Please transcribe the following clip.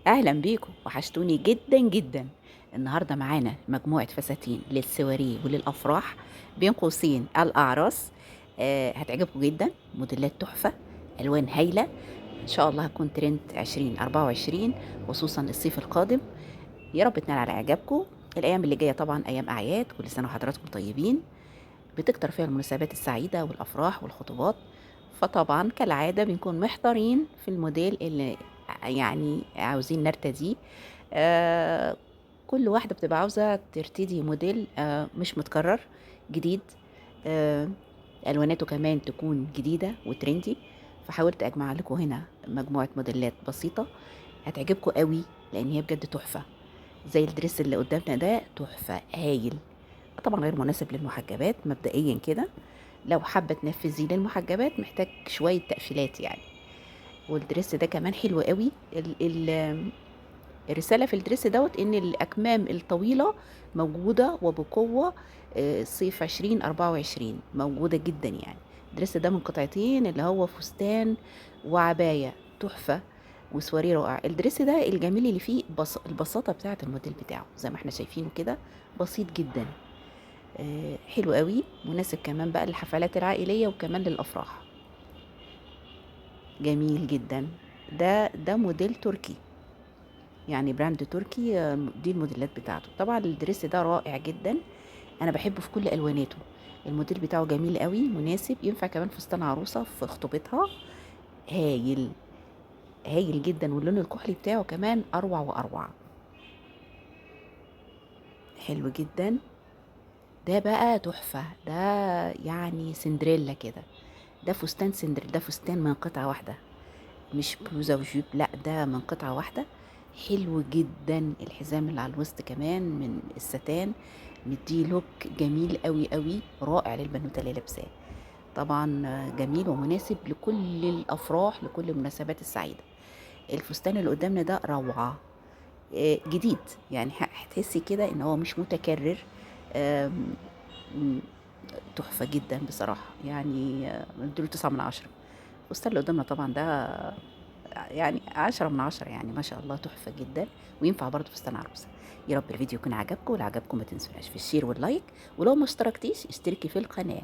اهلا بيكم، وحشتوني جدا جدا. النهارده معانا مجموعه فساتين للسواريه وللافراح، بين قوسين الاعراس. هتعجبكم جدا، موديلات تحفه، الوان هايله. ان شاء الله هتكون ترند 2024، خصوصا الصيف القادم. يا رب تنال على اعجابكم. الايام اللي جايه طبعا ايام اعياد، كل سنه وحضراتكم طيبين. بتكتر فيها المناسبات السعيده والافراح والخطوبات، فطبعا كالعاده بنكون محتارين في الموديل اللي يعني عاوزين نرتديه. آه كل واحدة بتبقى عاوزة ترتدي موديل مش متكرر، جديد. آه ألواناته كمان تكون جديدة وترندي. فحاولت أجمع لكم هنا مجموعة موديلات بسيطة هتعجبكم قوي، لأن هي بجد تحفة. زي الدريس اللي قدامنا ده، تحفة هايل. طبعا غير مناسب للمحجبات مبدئيا كده. لو حابة تنفذيه للمحجبات محتاج شوية تقفيلات يعني. والدريس ده كمان حلو قوي. الرسالة في الدريس دوت إن الأكمام الطويلة موجودة وبقوة. صيف 2024 موجودة جدا يعني. الدريس ده من قطعتين، اللي هو فستان وعباية، تحفة وسواري رائع. الدريس ده الجميل اللي فيه البساطة بتاعة الموديل بتاعه، زي ما احنا شايفينه كده، بسيط جدا. حلو قوي، مناسب كمان بقى للحفلات العائلية وكمان للأفراح. جميل جدا. ده موديل تركي، يعني براند تركي. دي الموديلات بتاعته. طبعا الدريس ده رائع جدا، انا بحبه في كل الواناته. الموديل بتاعه جميل قوي، مناسب، ينفع كمان فستان عروسه في خطوبتها. هايل، هايل جدا. واللون الكحلي بتاعه كمان اروع واروع. حلو جدا. ده بقى تحفه، ده يعني سندريلا كده. ده فستان سندريلا، ده فستان من قطعه واحده، مش بلوزة وجيب، لا ده من قطعة واحدة. حلو جدا. الحزام اللي على الوسط كمان من الستان، مديه لوك جميل قوي قوي، رائع للبنوتة اللي لابساه. طبعا جميل ومناسب لكل الافراح، لكل المناسبات السعيدة. الفستان اللي قدامنا ده روعة. جديد، يعني هتحسي كده ان هو مش متكرر. آم، م- تحفة جدا بصراحة، يعني اديله 9 من 10. الفستان اللي قدامنا طبعا ده يعني 10 من 10، يعني ما شاء الله تحفة جدا. وينفع برضه فستان عروسة. يا رب الفيديو يكون عجبكم، ولو عجبكم ما تنسوناش في الشير واللايك. ولو ما اشتركتيش اشتركي في القناة.